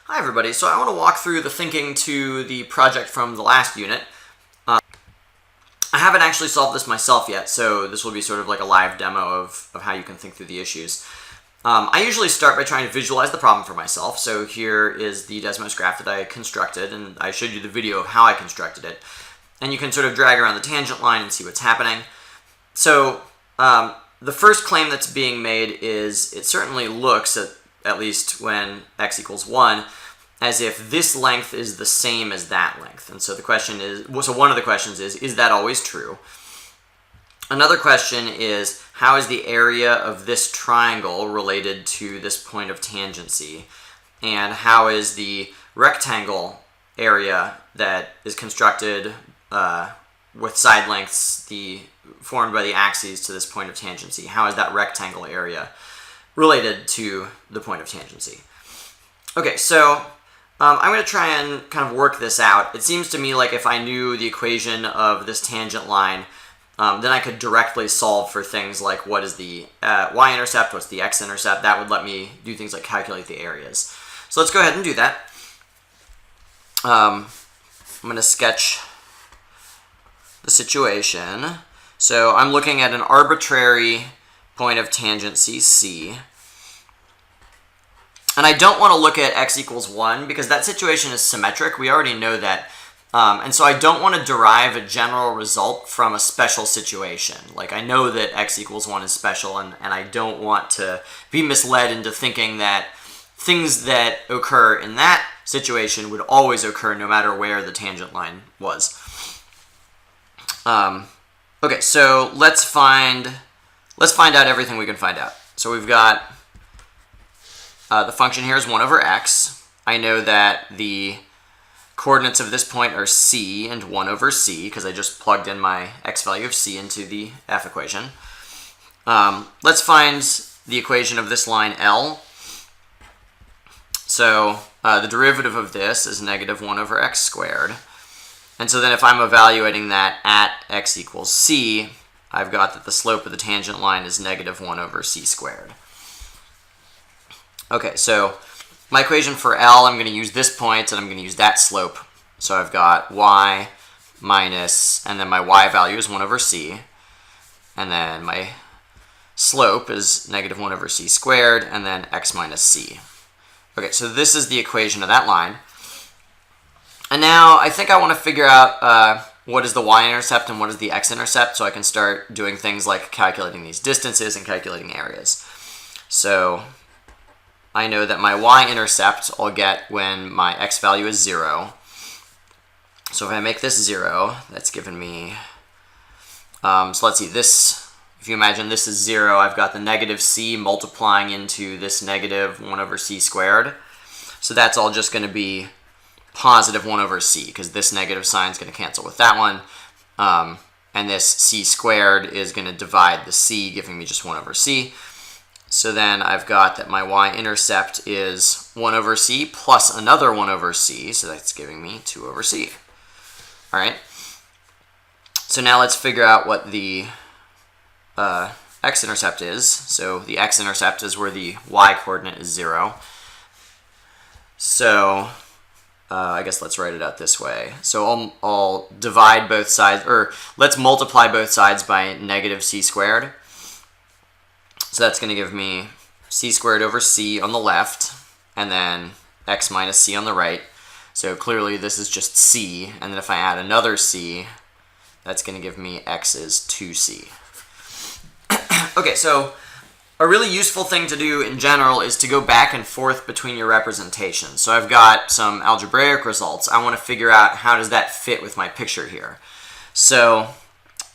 Hi everybody, so I want to walk through the thinking to the project from the last unit. I haven't actually solved this myself yet, so this will be sort of like a live demo of how you can think through the issues. I usually start by trying to visualize the problem for myself, so here is the Desmos graph that I constructed, and I showed you the video of how I constructed it. And you can sort of drag around the tangent line and see what's happening. So the first claim that's being made is it certainly looks, at least when x equals 1, as if this length is the same as that length. And so the question is, so one of the questions is that always true? Another question is, how is the area of this triangle related to this point of tangency? And how is the rectangle area that is constructed with side lengths formed by the axes to this point of tangency? How is that rectangle area related to the point of tangency? Okay, so I'm going to try and kind of work this out. It seems to me like if I knew the equation of this tangent line, then I could directly solve for things like what is the Y-intercept, what's the X-intercept. That would let me do things like calculate the areas. So let's go ahead and do that. I'm going to sketch the situation. So I'm looking at an arbitrary point of tangency, C. And I don't want to look at x equals 1 because that situation is symmetric. We already know that. And so I don't want to derive a general result from a special situation. Like I know that x equals 1 is special, and I don't want to be misled into thinking that things that occur in that situation would always occur no matter where the tangent line was. Okay, so let's find out everything we can find out. So we've got the function here is 1 over x. I know that the coordinates of this point are c and 1 over c because I just plugged in my x value of c into the f equation. Let's find the equation of this line L. So the derivative of this is negative 1 over x squared. And so then if I'm evaluating that at x equals c, I've got that the slope of the tangent line is negative 1 over c squared. Okay, so my equation for L, I'm going to use this point, and I'm going to use that slope. So I've got y minus, and then my y value is 1 over c. And then my slope is negative 1 over c squared, and then x minus c. Okay, so this is the equation of that line. And now I think I want to figure out what is the y-intercept and what is the x-intercept, so I can start doing things like calculating these distances and calculating areas. So I know that my y-intercept I'll get when my x value is 0. So if I make this 0, that's given me, so let's see, this, if you imagine this is 0, I've got the negative c multiplying into this negative 1 over c squared. So that's all just going to be positive 1 over c, because this negative sign is going to cancel with that one. And this c squared is going to divide the c, giving me just 1 over c. So then I've got that my y-intercept is 1 over c plus another 1 over c, so that's giving me 2 over c. All right. So now let's figure out what the x-intercept is. So the x-intercept is where the y-coordinate is 0. So I guess let's write it out this way. So I'll divide both sides, or let's multiply both sides by negative c squared. So that's going to give me c squared over c on the left, and then x minus c on the right. So clearly this is just c, and then if I add another c, that's going to give me x is 2c. Okay, so a really useful thing to do in general is to go back and forth between your representations. So I've got some algebraic results. I want to figure out how does that fit with my picture here. So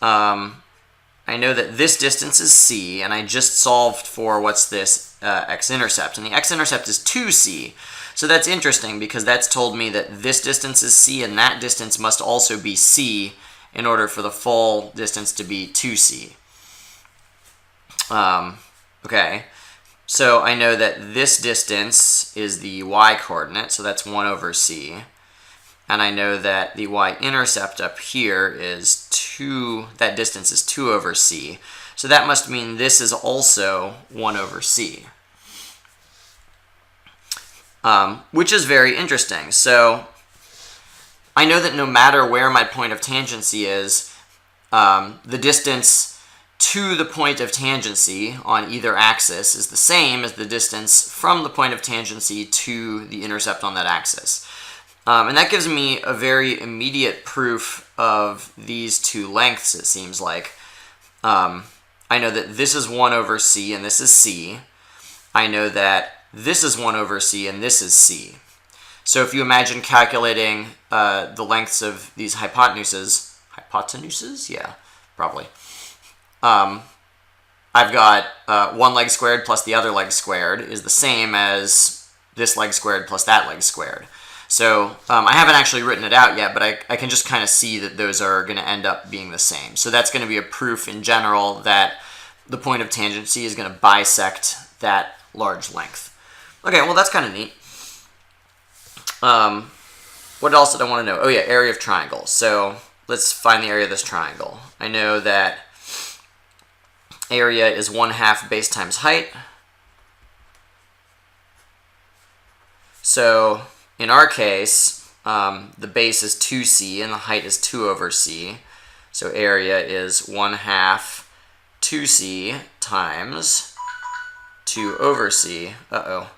I know that this distance is c, and I just solved for what's this x-intercept, and the x-intercept is 2c. So that's interesting because that's told me that this distance is c and that distance must also be c in order for the full distance to be 2c. Okay, so I know that this distance is the y-coordinate, so that's 1 over c. And I know that the y-intercept up here is 2, that distance is 2 over c. So that must mean this is also 1 over c. which is very interesting. So I know that no matter where my point of tangency is, the distance to the point of tangency on either axis is the same as the distance from the point of tangency to the intercept on that axis. And that gives me a very immediate proof of these two lengths, it seems like. I know that this is 1 over c and this is c. I know that this is 1 over c and this is c. So if you imagine calculating the lengths of these hypotenuses, yeah, probably. I've got one leg squared plus the other leg squared is the same as this leg squared plus that leg squared. So I haven't actually written it out yet, but I can just kind of see that those are going to end up being the same. So that's going to be a proof in general that the point of tangency is going to bisect that large length. Okay, well that's kind of neat. What else did I want to know? Oh yeah, area of triangle. So let's find the area of this triangle. I know that area is 1/2 base times height. So in our case, the base is 2c and the height is 2 over c. So area is 1/2 2c times 2 over c. Uh-oh.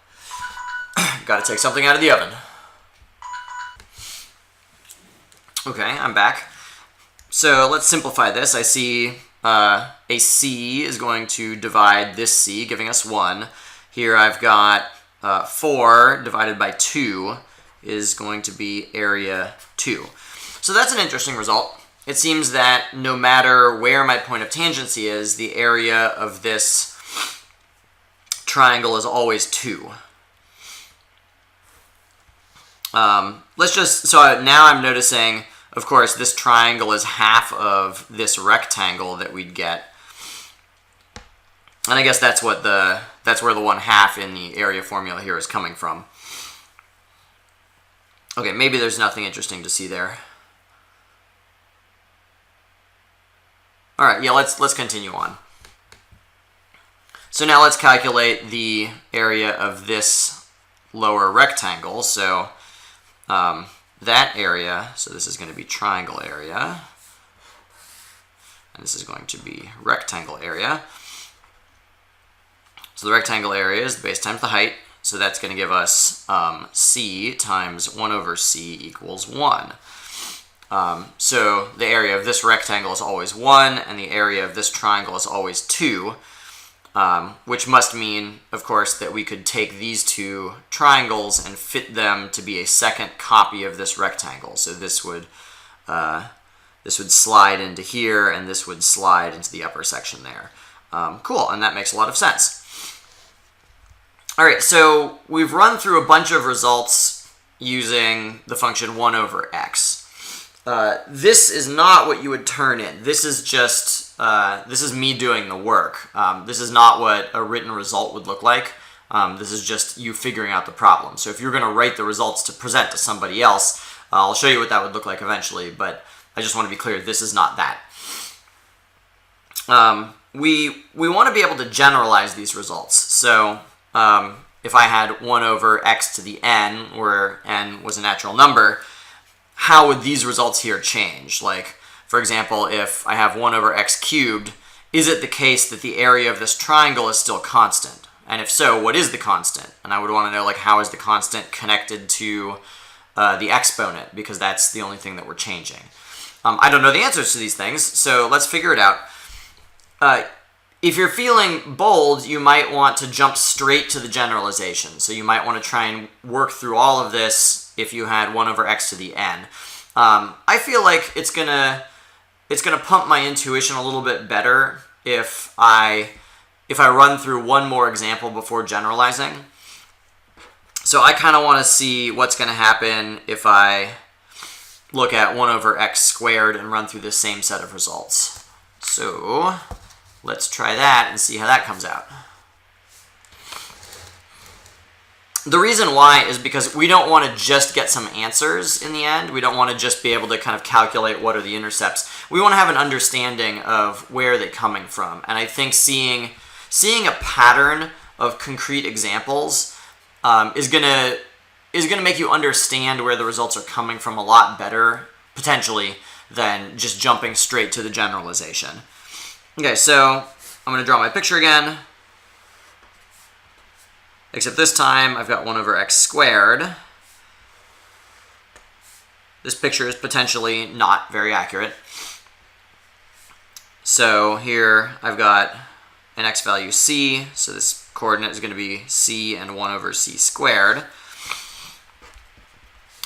Gotta take something out of the oven. Okay, I'm back. So let's simplify this. I see a c is going to divide this c, giving us 1. Here I've got 4 divided by 2 is going to be area 2. So that's an interesting result. It seems that no matter where my point of tangency is, the area of this triangle is always 2. So now I'm noticing, of course, this triangle is half of this rectangle that we'd get. And I guess that's where the 1/2 in the area formula here is coming from. Okay, maybe there's nothing interesting to see there. All right, yeah, let's continue on. So now let's calculate the area of this lower rectangle. So that area, so this is going to be triangle area, and this is going to be rectangle area. So the rectangle area is the base times the height, so that's going to give us c times 1 over c equals 1. So the area of this rectangle is always 1, and the area of this triangle is always 2, which must mean, of course, that we could take these two triangles and fit them to be a second copy of this rectangle. So this would slide into here, and this would slide into the upper section there. Cool, and that makes a lot of sense. All right, so we've run through a bunch of results using the function 1 over x. This is not what you would turn in. This is just, this is me doing the work. This is not what a written result would look like. This is just you figuring out the problem. So if you're going to write the results to present to somebody else, I'll show you what that would look like eventually, but I just want to be clear, this is not that. We want to be able to generalize these results. So if I had 1 over x to the n, where n was a natural number, how would these results here change? Like, for example, if I have 1 over x cubed, is it the case that the area of this triangle is still constant? And if so, what is the constant? And I would want to know, like, how is the constant connected to the exponent, because that's the only thing that we're changing. I don't know the answers to these things, so let's figure it out. If you're feeling bold, you might want to jump straight to the generalization. So you might want to try and work through all of this if you had 1 over x to the n. I feel like it's gonna pump my intuition a little bit better if I run through one more example before generalizing. So I kind of want to see what's going to happen if I look at 1 over x squared and run through the same set of results. So let's try that and see how that comes out. The reason why is because we don't want to just get some answers in the end. We don't want to just be able to kind of calculate what are the intercepts. We want to have an understanding of where they're coming from. And I think seeing a pattern of concrete examples is going to is going to make you understand where the results are coming from a lot better, potentially, than just jumping straight to the generalization. Okay, so I'm going to draw my picture again, except this time I've got 1 over x squared. This picture is potentially not very accurate. So here I've got an x value c, so this coordinate is going to be c and 1 over c squared.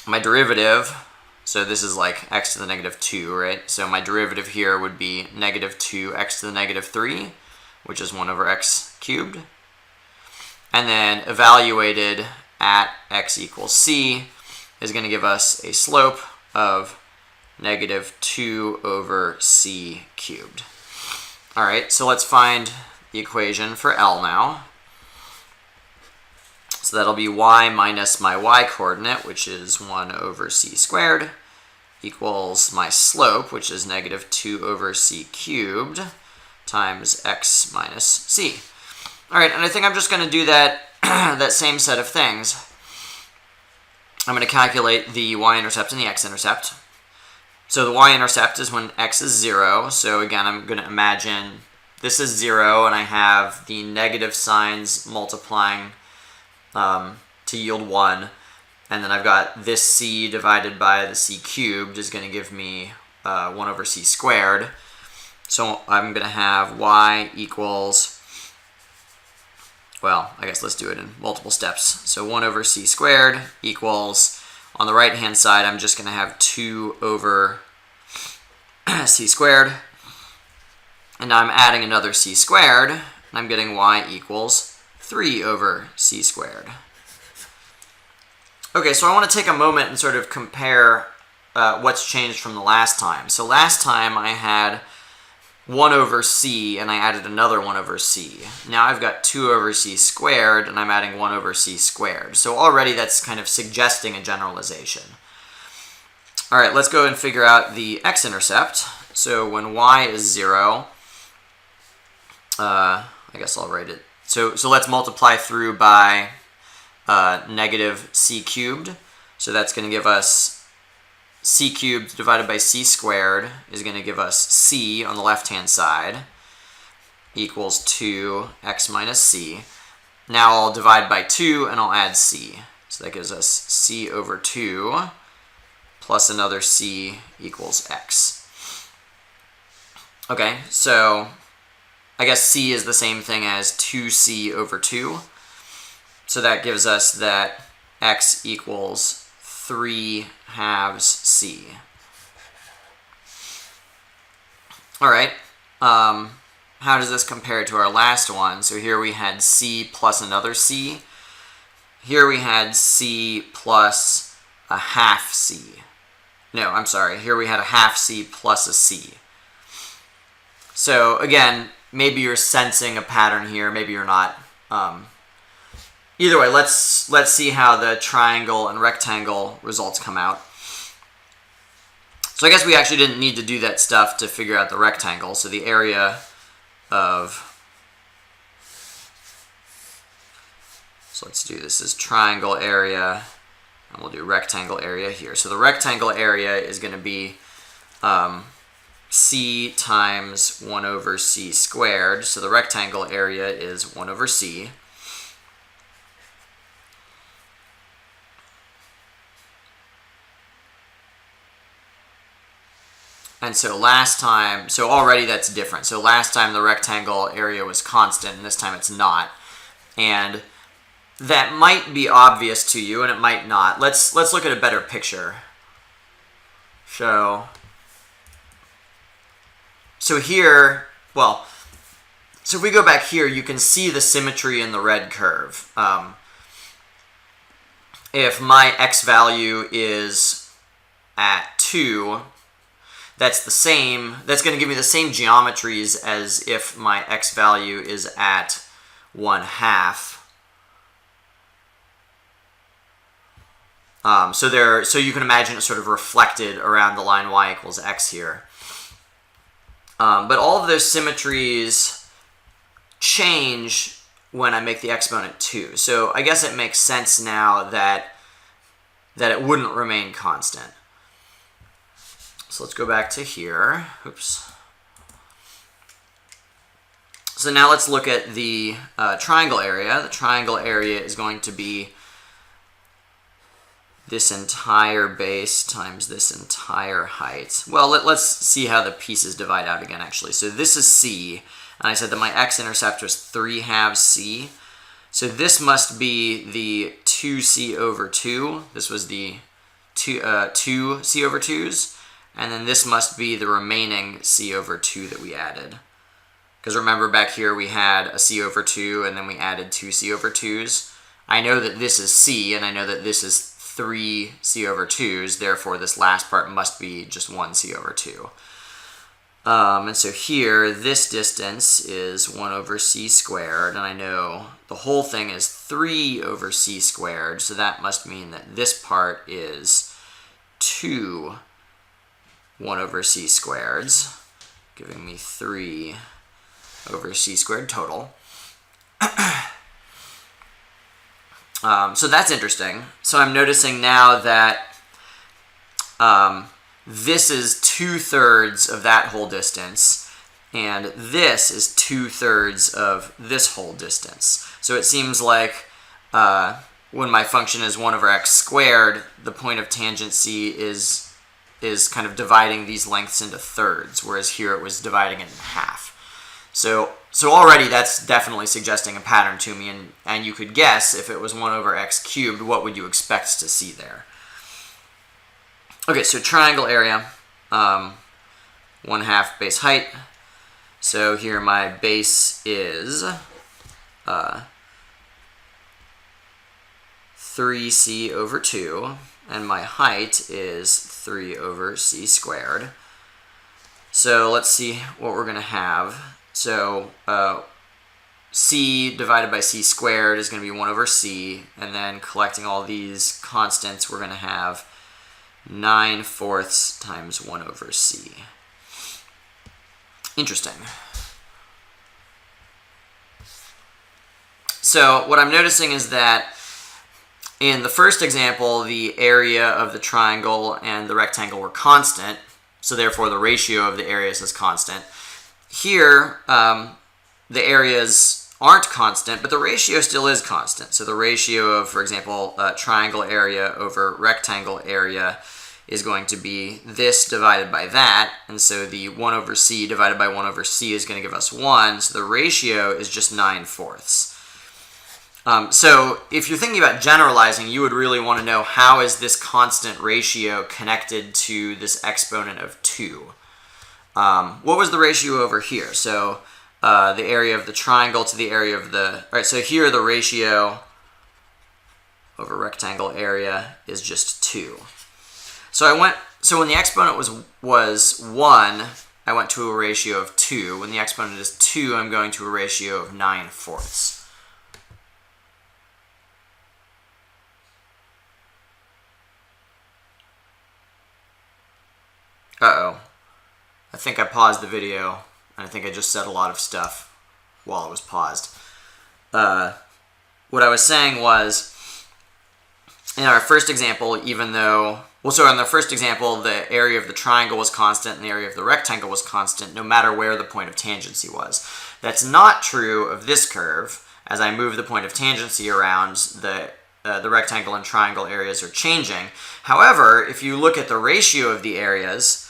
My derivative, so this is like x to the negative 2, right? So my derivative here would be negative 2x to the negative 3, which is 1 over x cubed. And then evaluated at x equals c is going to give us a slope of negative 2 over c cubed. All right, so let's find the equation for L now. So that'll be y minus my y coordinate, which is 1 over c squared, equals my slope, which is negative 2 over c cubed, times x minus c. All right, and I think I'm just going to do that, that same set of things. I'm going to calculate the y-intercept and the x-intercept. So the y-intercept is when x is 0. So again, I'm going to imagine this is 0, and I have the negative signs multiplying to yield 1. And then I've got this c divided by the c cubed is going to give me 1 over c squared. So I'm going to have y equals, well, I guess let's do it in multiple steps. So 1 over c squared equals, on the right-hand side, I'm just going to have 2 over c squared. And now I'm adding another c squared, and I'm getting y equals 3 over c squared. Okay, so I want to take a moment and sort of compare what's changed from the last time. So last time I had 1 over c, and I added another 1 over c. Now I've got 2 over c squared, and I'm adding 1 over c squared. So already that's kind of suggesting a generalization. All right, let's go and figure out the x-intercept. So when y is 0, I guess I'll write it. So let's multiply through by negative c cubed. So that's going to give us c cubed divided by c squared is going to give us c on the left-hand side equals 2x minus c. Now I'll divide by 2 and I'll add c. So that gives us c over 2 plus another c equals x. Okay, so I guess c is the same thing as 2c over 2. So that gives us that x equals 3 halves c. All right, how does this compare to our last one? So here we had c plus another c. Here we had c plus a half c. No, I'm sorry. Here we had a half c plus a c. So again, maybe you're sensing a pattern here, maybe you're not. Either way, let's see how the triangle and rectangle results come out. So I guess we actually didn't need to do that stuff to figure out the rectangle. So the area of, so let's do this as triangle area, and we'll do rectangle area here. So the rectangle area is going to be c times 1 over c squared. So the rectangle area is 1 over c. And so last time, so already that's different. So last time the rectangle area was constant, and this time it's not. And that might be obvious to you, and it might not. Let's look at a better picture. So here, well, so if we go back here, you can see the symmetry in the red curve. If my x value is at 2, that's going to give me the same geometries as if my x value is at 1/2. So you can imagine it sort of reflected around the line y equals x here. But all of those symmetries change when I make the exponent 2. So I guess it makes sense now that that it wouldn't remain constant. So let's go back to here. Oops. So now let's look at the triangle area. The triangle area is going to be this entire base times this entire height. Well, let's see how the pieces divide out again, actually. So this is C, and I said that my X-intercept was 3/2 C. So this must be the 2C over 2. This was the 2 C over 2's. And then this must be the remaining C over 2 that we added. Because remember back here we had a C over 2, and then we added 2 C over 2's. I know that this is C, and I know that this is 3 C over 2's, therefore this last part must be just 1 C over 2. And so here, this distance is 1 over C squared, and I know the whole thing is 3 over C squared, so that must mean that this part is 2 1 over C squareds, giving me 3 over C squared total. So that's interesting. So I'm noticing now that this is 2/3 of that whole distance, and this is 2/3 of this whole distance. So it seems like when my function is 1 over x squared, the point of tangent C is kind of dividing these lengths into thirds, whereas here it was dividing it in half. So already that's definitely suggesting a pattern to me, and you could guess if it was 1 over x cubed, what would you expect to see there? Okay, so triangle area, 1/2 base height. So here my base is 3C over 2, and my height is 3 over C squared. So let's see what we're going to have. So C divided by C squared is going to be 1 over C, and then collecting all these constants, we're going to have 9/4 times 1 over C. Interesting. So what I'm noticing is that in the first example, the area of the triangle and the rectangle were constant, so therefore the ratio of the areas is constant. Here, the areas aren't constant, but the ratio still is constant. So the ratio of, for example, triangle area over rectangle area is going to be this divided by that, and so the 1 over C divided by 1 over C is going to give us 1, so the ratio is just 9/4. So if you're thinking about generalizing, you would really want to know how is this constant ratio connected to this exponent of 2. What was the ratio over here? So the area of the triangle to the area of the... All right, so here the ratio over rectangle area is just 2. So when the exponent was 1, I went to a ratio of 2. When the exponent is 2, I'm going to a ratio of 9/4. Uh-oh. I think I paused the video, and I think I just said a lot of stuff while it was paused. What I was saying was, in our first example, even though... Well, so in the first example, the area of the triangle was constant and the area of the rectangle was constant, no matter where the point of tangency was. That's not true of this curve. As I move the point of tangency around, the rectangle and triangle areas are changing. However, if you look at the ratio of the areas,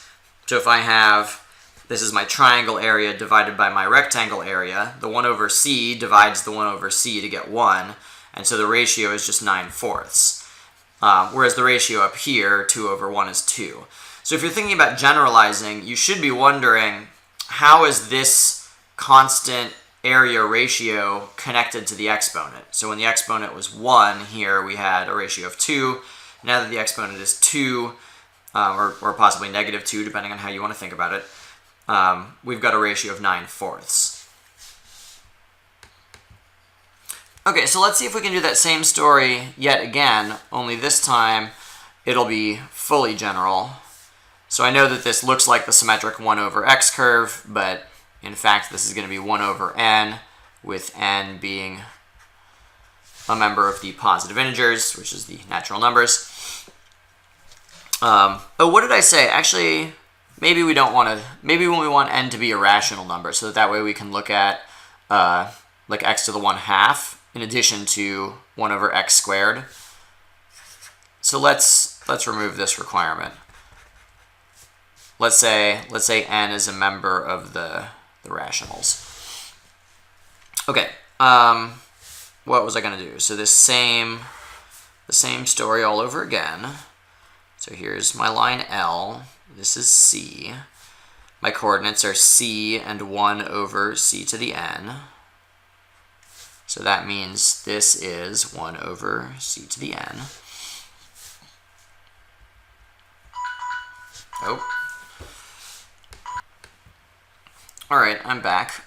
so if I have, this is my triangle area divided by my rectangle area, the 1 over C divides the 1 over C to get 1, and so the ratio is just 9/4. Whereas the ratio up here, 2 over 1, is 2. So if you're thinking about generalizing, you should be wondering, how is this constant area ratio connected to the exponent? So when the exponent was 1, here we had a ratio of 2. Now that the exponent is 2, or possibly -2, depending on how you want to think about it, we've got a ratio of 9/4. Okay, so let's see if we can do that same story yet again, only this time it'll be fully general. So I know that this looks like the symmetric 1 over x curve, but in fact this is going to be 1 over n, with n being a member of the positive integers, which is the natural numbers. Oh, what did I say? Actually, maybe we don't want to. Maybe when we want n to be a rational number, so that way we can look at like x to the 1/2 in addition to 1 over x squared. So let's remove this requirement. Let's say n is a member of the rationals. Okay. What was I going to do? So the same story all over again. So here's my line L. This is C. My coordinates are C and 1 over C to the n. So that means this is 1 over C to the n. Oh. All right, I'm back.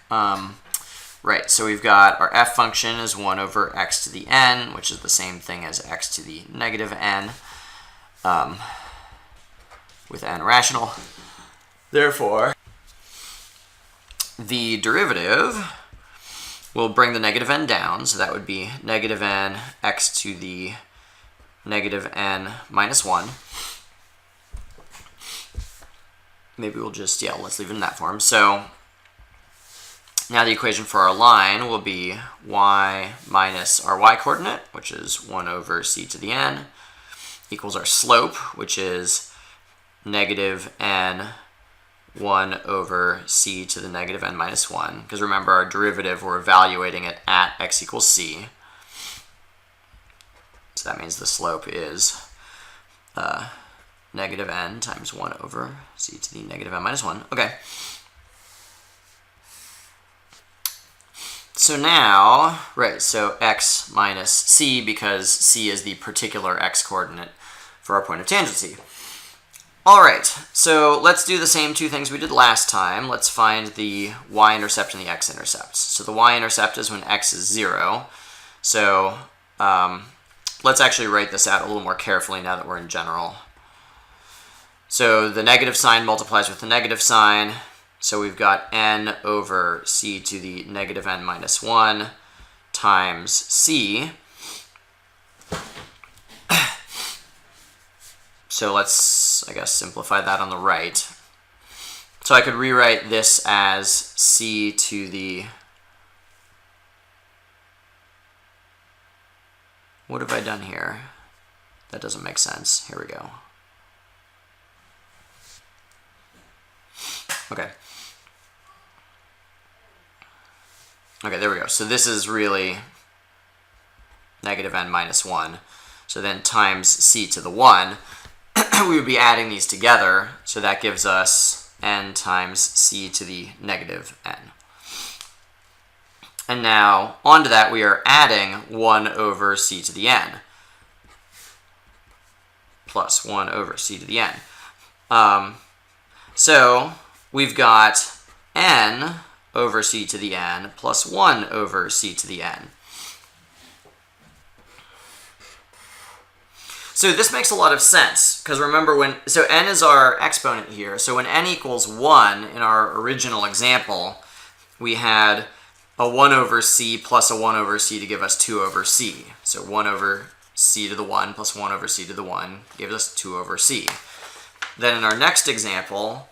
Right, so we've got our f function is 1 over x to the n, which is the same thing as x to the negative n, with n rational. Therefore, the derivative will bring the negative n down, so that would be negative n x to the negative n minus 1. Maybe we'll just, let's leave it in that form. So now the equation for our line will be y minus our y coordinate, which is 1 over c to the n, equals our slope, which is negative n 1 over c to the negative n minus 1. Because remember, our derivative, we're evaluating it at x equals c. So that means the slope is negative n times 1 over c to the negative n minus 1. Okay. So now, right, so x minus c, because c is the particular x coordinate for our point of tangency. All right, so let's do the same two things we did last time. Let's find the y-intercept and the x-intercepts. So the y-intercept is when x is 0. So let's actually write this out a little more carefully now that we're in general. So the negative sign multiplies with the negative sign. So we've got n over c to the negative n minus 1 times c. So let's, I guess, simplify that on the right. So I could rewrite this as c to the... What have I done here? That doesn't make sense. Here we go. Okay. Okay, there we go. So this is really negative n minus 1. So then times c to the 1, we would be adding these together. So that gives us n times c to the negative n. And now, onto that, we are adding 1 over c to the n plus 1 over c to the n. So we've got n over c to the n plus 1 over c to the n. So this makes a lot of sense, because remember so n is our exponent here, so when n equals 1 in our original example, we had a 1 over c plus a 1 over c to give us 2 over c. So 1 over c to the 1 plus 1 over c to the 1 gives us 2 over c. Then in our next example,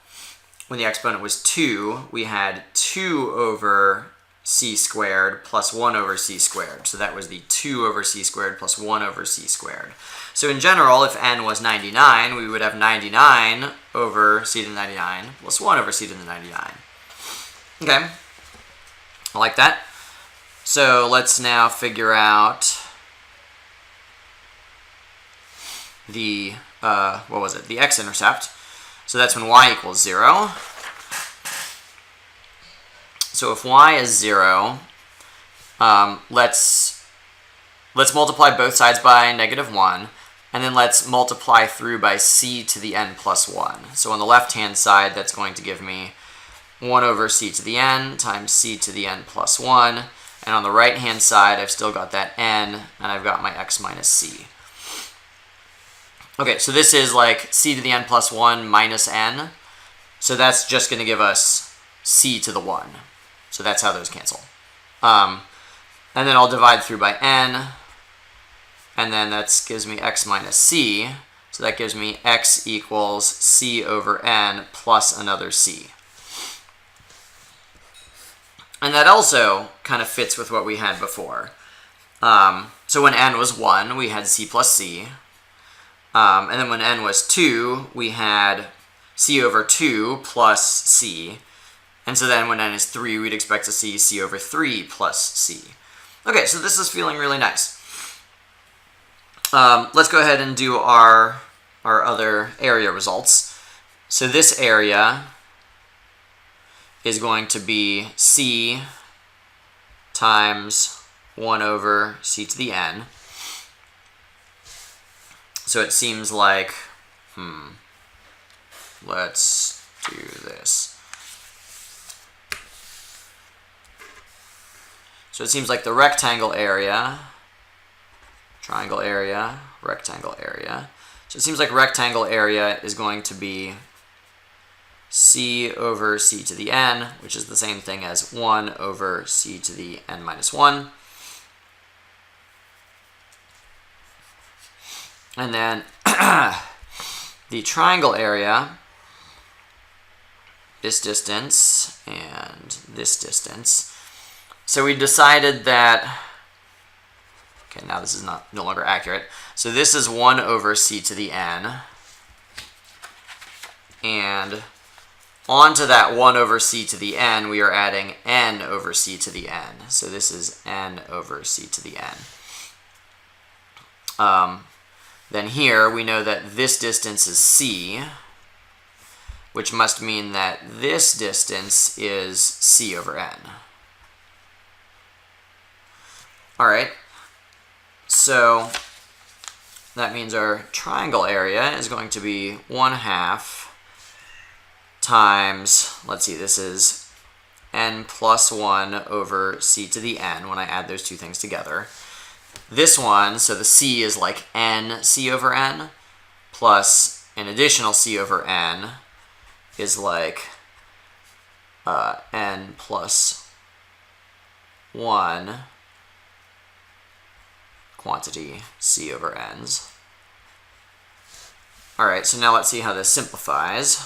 when the exponent was 2, we had 2 over c squared plus 1 over c squared. So that was the 2 over c squared plus 1 over c squared. So in general, if n was 99, we would have 99 over c to the 99 plus 1 over c to the 99. Okay, I like that. So let's now figure out the, the x-intercept. So that's when y equals 0. So if y is 0, let's multiply both sides by negative 1, and then let's multiply through by c to the n plus 1. So on the left-hand side, that's going to give me 1 over c to the n times c to the n plus 1. And on the right-hand side, I've still got that n, and I've got my x minus c. Okay, so this is like c to the n plus 1 minus n. So that's just going to give us c to the 1. So that's how those cancel. And then I'll divide through by n, and then that gives me x minus c. So that gives me x equals c over n plus another c. And that also kind of fits with what we had before. So when n was 1, we had c plus c. And then when n was 2, we had c over 2 plus c. And so then when n is 3, we'd expect to see c over 3 plus c. Okay, so this is feeling really nice. Let's go ahead and do our other area results. So this area is going to be c times 1 over c to the n. So it seems like, let's do this. So it seems like the rectangle area, triangle area, rectangle area. So it seems like rectangle area is going to be c over c to the n, which is the same thing as 1 over c to the n minus 1. And then the triangle area, this distance and this distance. So we decided that, okay, now this is no longer accurate. So this is 1 over c to the n. And onto that 1 over c to the n, we are adding n over c to the n. So this is n over c to the n. Then here, we know that this distance is c, which must mean that this distance is c over n. All right, so that means our triangle area is going to be 1/2 times, let's see, this is n plus 1 over c to the n when I add those two things together. This one, so the c is like n c over n, plus an additional c over n is like n plus 1 quantity c over n's. All right, so now let's see how this simplifies.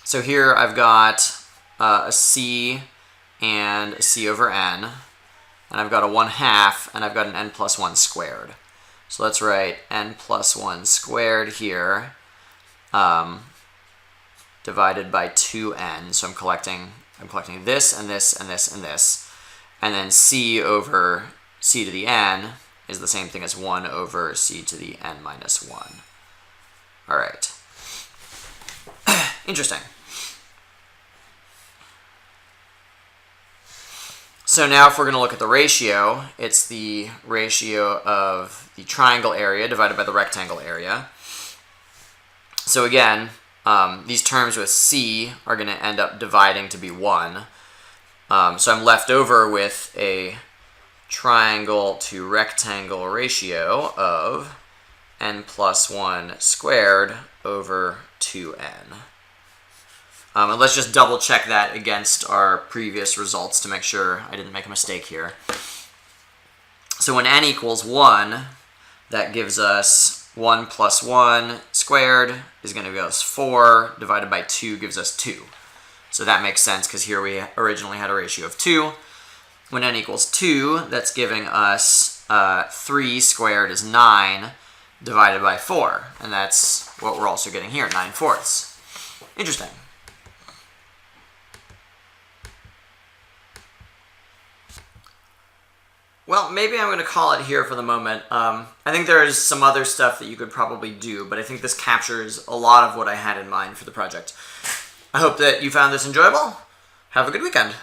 So here I've got a c and a c over n, and I've got a 1/2, and I've got an n plus 1 squared. So let's write n plus 1 squared here, divided by 2n. So I'm collecting this and this and this and this, and then c over c to the n is the same thing as 1 over c to the n minus 1. All right. Interesting. So now if we're going to look at the ratio, it's the ratio of the triangle area divided by the rectangle area. So again, these terms with c are going to end up dividing to be 1. So I'm left over with a triangle to rectangle ratio of n plus 1 squared over 2n. And let's just double check that against our previous results to make sure I didn't make a mistake here. So when n equals 1, that gives us 1 plus 1 squared is going to give us 4, divided by 2 gives us 2. So that makes sense because here we originally had a ratio of 2. When n equals 2, that's giving us 3 squared is 9, divided by 4. And that's what we're also getting here, 9/4. Interesting. Well, maybe I'm going to call it here for the moment. I think there is some other stuff that you could probably do, but I think this captures a lot of what I had in mind for the project. I hope that you found this enjoyable. Have a good weekend.